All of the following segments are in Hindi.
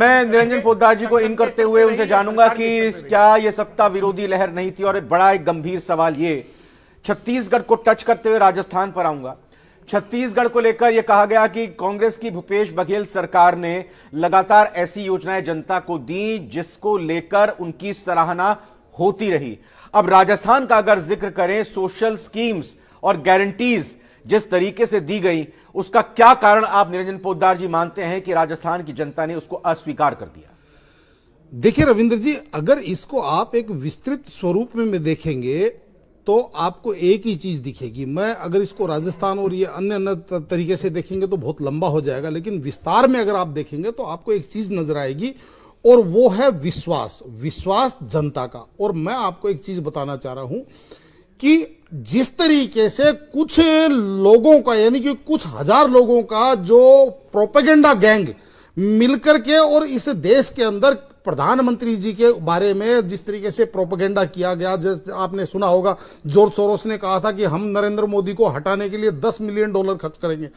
मैं निरंजन पोद्दार जी को इन करते हुए उनसे जानूंगा कि क्या ये सत्ता विरोधी लहर नहीं थी। और बड़ा एक गंभीर सवाल ये छत्तीसगढ़ को टच करते हुए राजस्थान पर आऊंगा। छत्तीसगढ़ को लेकर यह कहा गया कि कांग्रेस की भूपेश बघेल सरकार ने लगातार ऐसी योजनाएं जनता को दी जिसको लेकर उनकी सराहना होती रही। अब राजस्थान का अगर जिक्र करें, सोशल स्कीम्स और गारंटीज जिस तरीके से दी गई, उसका क्या कारण आप निरंजन पोद्दार जी मानते हैं कि राजस्थान की जनता ने उसको अस्वीकार कर दिया? देखिए रविंद्र जी, अगर इसको आप एक विस्तृत स्वरूप में देखेंगे तो आपको एक ही चीज दिखेगी। मैं अगर इसको राजस्थान और ये अन्य अन्य तरीके से देखेंगे तो बहुत लंबा हो जाएगा, लेकिन विस्तार में अगर आप देखेंगे तो आपको एक चीज नजर आएगी और वो है विश्वास जनता का। और मैं आपको एक चीज बताना चाह रहा हूं कि जिस तरीके से कुछ लोगों का, यानी कि कुछ हजार लोगों का जो प्रोपेगेंडा गैंग मिलकर के और इस देश के अंदर प्रधानमंत्री जी के बारे में जिस तरीके से प्रोपेगेंडा किया गया, जैसे आपने सुना होगा जॉर्ज सोरोस ने कहा था कि हम नरेंद्र मोदी को हटाने के लिए $10 मिलियन खर्च करेंगे।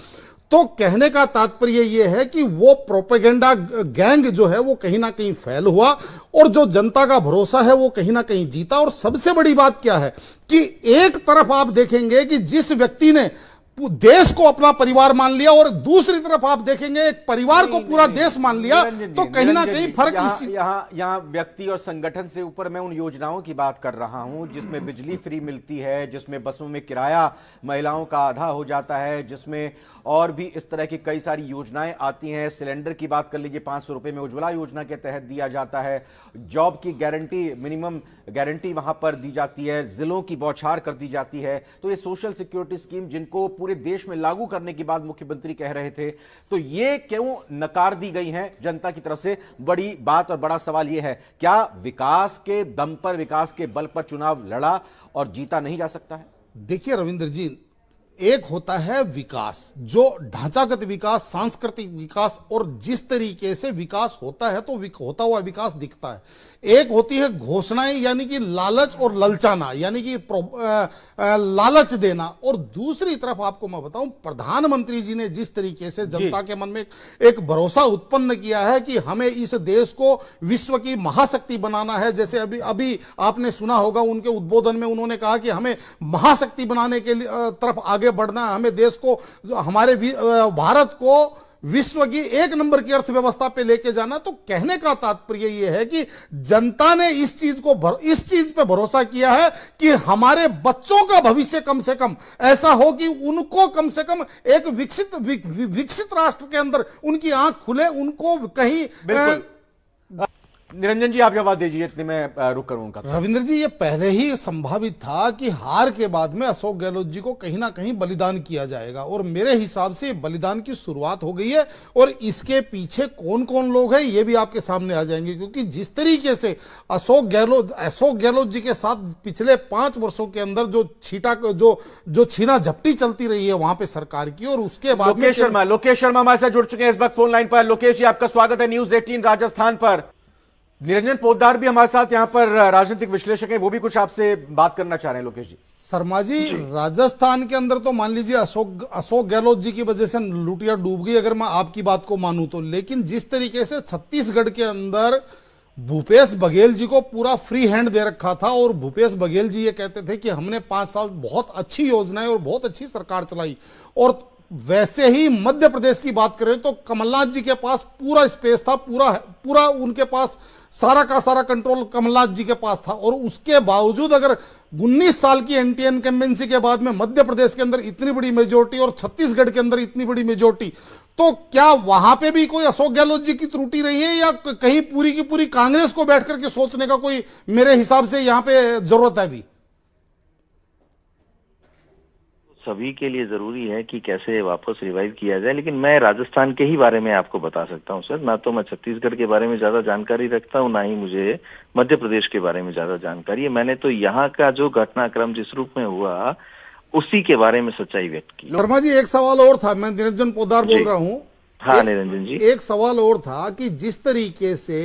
तो कहने का तात्पर्य यह है कि वो प्रोपेगेंडा गैंग जो है वो कहीं ना कहीं फैल हुआ और जो जनता का भरोसा है वो कहीं ना कहीं जीता। और सबसे बड़ी बात क्या है कि एक तरफ आप देखेंगे कि जिस व्यक्ति ने देश को अपना परिवार मान लिया और दूसरी तरफ आप देखेंगे एक परिवार को पूरा देश मान लिया, तो कहीं ना कहीं फर्क यहाँ व्यक्ति और संगठन से ऊपर मैं उन योजनाओं की बात कर रहा हूं जिसमें बिजली फ्री मिलती है, जिसमें बसों में किराया महिलाओं का आधा हो जाता है, जिसमें और भी इस तरह की कई सारी योजनाएं आती हैं। सिलेंडर की बात कर लीजिए, 500 रुपए में उज्ज्वला योजना के तहत दिया जाता है। जॉब की गारंटी, मिनिमम गारंटी वहां पर दी जाती है, जिलों की बौछार कर दी जाती है। तो ये सोशल सिक्योरिटी स्कीम जिनको पूरे देश में लागू करने की बात मुख्यमंत्री कह रहे थे, तो ये क्यों नकार दी गई हैं जनता की तरफ से? बड़ी बात और बड़ा सवाल ये है, क्या विकास के दम पर, विकास के बल पर चुनाव लड़ा और जीता नहीं जा सकता है? देखिए रविंद्र जी, एक होता है विकास, जो ढांचागत विकास, सांस्कृतिक विकास, और जिस तरीके से विकास होता है तो होता हुआ विकास दिखता है। एक होती है घोषणाएं, यानी कि लालच और ललचाना, यानी कि लालच देना। और दूसरी तरफ आपको मैं बताऊं, प्रधानमंत्री जी ने जिस तरीके से जनता के मन में एक भरोसा उत्पन्न किया है कि हमें इस देश को विश्व की महाशक्ति बनाना है। जैसे अभी आपने सुना होगा उनके उद्बोधन में उन्होंने कहा कि हमें महाशक्ति बनाने के तरफ आगे बढ़ना है, हमें देश को, हमारे भारत को विश्व की 1 नंबर की अर्थव्यवस्था पे लेके जाना। तो कहने का तात्पर्य यह है कि जनता ने इस चीज पे भरोसा किया है कि हमारे बच्चों का भविष्य कम से कम ऐसा हो कि उनको कम से कम एक विकसित राष्ट्र के अंदर उनकी आंख खुले, उनको कहीं। निरंजन जी आप जवाब दीजिए, इतने में रुक करूंगा। रविंद्र जी, ये पहले ही संभावित था कि हार के बाद में अशोक गहलोत जी को कहीं ना कहीं बलिदान किया जाएगा, और मेरे हिसाब से बलिदान की शुरुआत हो गई है। और इसके पीछे कौन कौन लोग हैं ये भी आपके सामने आ जाएंगे, क्योंकि जिस तरीके से अशोक गहलोत जी के साथ पिछले 5 वर्षों के अंदर जो छीना झपटी चलती रही है वहां पे सरकार की, और उसके बाद लोकेश शर्मा हमारे साथ जुड़ चुके हैं इस वक्त फोन लाइन पर। लोकेश जी आपका स्वागत है न्यूज 18 राजस्थान पर। निरंजन पोद्दार भी हमारे साथ यहाँ पर राजनीतिक विश्लेषक हैं, वो भी कुछ आपसे बात करना चाह रहे हैं। लोकेश जी, शर्मा जी, राजस्थान के अंदर तो मान लीजिए अशोक गहलोत जी की वजह से लुटिया डूब गई, अगर मैं आपकी बात को मानूं तो। लेकिन जिस तरीके से छत्तीसगढ़ के अंदर भूपेश बघेल जी को पूरा फ्री हैंड दे रखा था, और भूपेश बघेल जी ये कहते थे कि हमने 5 साल बहुत अच्छी योजनाएं और बहुत अच्छी सरकार चलाई। और वैसे ही मध्य प्रदेश की बात करें तो कमलनाथ जी के पास पूरा स्पेस था, पूरा उनके पास सारा का सारा कंट्रोल कमलनाथ जी के पास था। और उसके बावजूद अगर 19 साल की एंटी इनकम्बेंसी के बाद में मध्य प्रदेश के अंदर इतनी बड़ी मेजोरिटी और छत्तीसगढ़ के अंदर इतनी बड़ी मेजोरिटी, तो क्या वहां पे भी कोई अशोक गहलोत जी की त्रुटि रही है, या कहीं पूरी की पूरी कांग्रेस को बैठ करके सोचने का कोई मेरे हिसाब से यहां पे जरूरत है अभी? सभी के लिए जरूरी है कि कैसे वापस रिवाइव किया जाए, लेकिन मैं राजस्थान के ही बारे में आपको बता सकता हूं सर। ना तो मैं छत्तीसगढ़ के बारे में ज्यादा जानकारी रखता हूं, ना ही मुझे मध्य प्रदेश के बारे में ज्यादा जानकारी है। मैंने तो यहाँ का जो घटनाक्रम जिस रूप में हुआ उसी के बारे में सच्चाई व्यक्त की। शर्मा जी, एक सवाल और था, मैं निरंजन पोद्दार बोल रहा हूँ। हाँ निरंजन जी, एक सवाल और था कि जिस तरीके से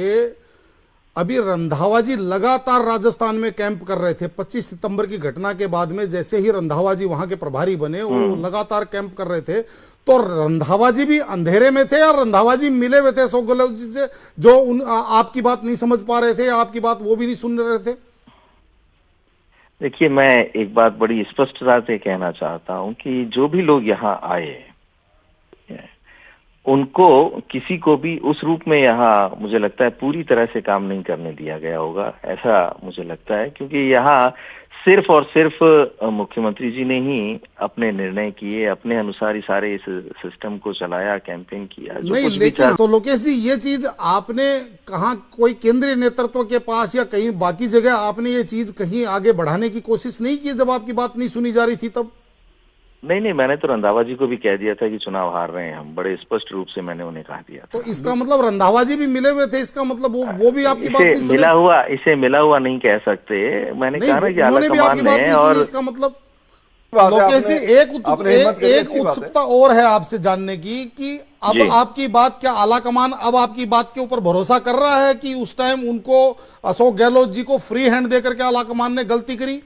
अभी रंधावा जी लगातार राजस्थान में कैंप कर रहे थे। 25 सितंबर की घटना के बाद में जैसे ही रंधावा जी वहां के प्रभारी बने, वो लगातार कैंप कर रहे थे। तो रंधावा जी भी अंधेरे में थे और रंधावा जी मिले हुए थे अशोक गहलोत जी से, जो आपकी बात नहीं समझ पा रहे थे, आपकी बात वो भी नहीं सुन रहे थे। देखिए, मैं एक बात बड़ी स्पष्टता से कहना चाहता हूं कि जो भी लोग यहाँ आए, उनको किसी को भी उस रूप में यहाँ मुझे लगता है पूरी तरह से काम नहीं करने दिया गया होगा, ऐसा मुझे लगता है। क्योंकि यहाँ सिर्फ और सिर्फ मुख्यमंत्री जी ने ही अपने निर्णय किए, अपने अनुसार ही सारे इस सिस्टम को चलाया, कैंपेन किया। नहीं, लेकिन तो लोकेश जी, ये चीज आपने कहाँ कोई केंद्रीय नेतृत्व के पास या कहीं बाकी जगह आपने ये चीज कहीं आगे बढ़ाने की कोशिश नहीं की जब आपकी बात नहीं सुनी जा रही थी तब? नहीं, मैंने तो रंधावा जी को भी कह दिया था कि चुनाव हार रहे हैं हम, बड़े स्पष्ट रूप से मैंने उन्हें कहा दिया था। तो इसका मतलब रंधावा जी भी मिले हुए थे, इसका मतलब वो भी आपकी बात नहीं सुने? इसे मिला हुआ नहीं कह सकते। मैंने कहा ना कि आलाकमान है, और इसका मतलब लोकेश जी एक उत्सुकता और है आपसे जानने की कि अब आपकी बात, क्या आलाकमान अब आपकी बात के ऊपर भरोसा कर रहा है कि उस टाइम उनको अशोक गहलोत जी को फ्री हैंड देकर के आलाकमान ने गलती करी?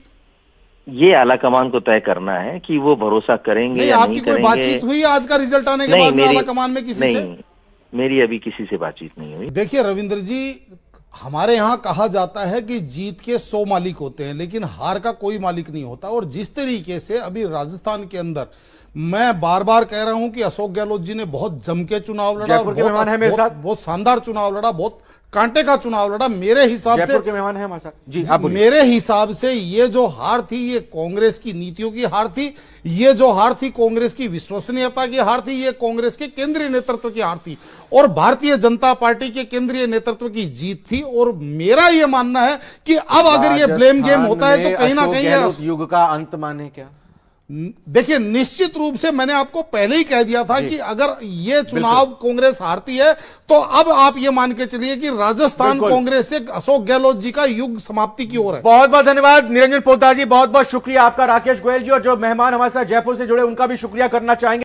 ये आलाकमान को तय करना है कि वो भरोसा करेंगे या नहीं करेंगे। कोई बातचीत हुई आज का रिजल्ट आने के बाद में आलाकमान में किसी से? मेरी अभी किसी से बातचीत नहीं हुई। देखिए रविंद्र जी, हमारे यहाँ कहा जाता है कि जीत के 100 मालिक होते हैं लेकिन हार का कोई मालिक नहीं होता। और जिस तरीके से अभी राजस्थान के अंदर, मैं बार बार कह रहा हूं कि अशोक गहलोत जी ने बहुत जम के चुनाव लड़ा, बहुत शानदार चुनाव लड़ा, बहुत कांटे का चुनाव लड़ा। मेरे हिसाब से के मेहमान है हमारे साथ जी, मेरे हिसाब से ये जो हार थी, ये कांग्रेस की नीतियों की हार थी। ये जो हार थी कांग्रेस की विश्वसनीयता की हार थी। ये कांग्रेस के केंद्रीय नेतृत्व की हार थी और भारतीय जनता पार्टी के केंद्रीय नेतृत्व की जीत थी। और मेरा ये मानना है कि अब अगर ये ब्लेम गेम होता है तो कहीं ना कहीं युग का अंत माने क्या? देखिए, निश्चित रूप से मैंने आपको पहले ही कह दिया था कि अगर ये चुनाव कांग्रेस हारती है तो अब आप ये मान के चलिए कि राजस्थान कांग्रेस से अशोक गहलोत जी का युग समाप्ति की ओर है। बहुत बहुत धन्यवाद निरंजन पोद्दार जी, बहुत बहुत शुक्रिया आपका। राकेश गोयल जी और जो मेहमान हमारे साथ जयपुर से जुड़े उनका भी शुक्रिया करना चाहेंगे।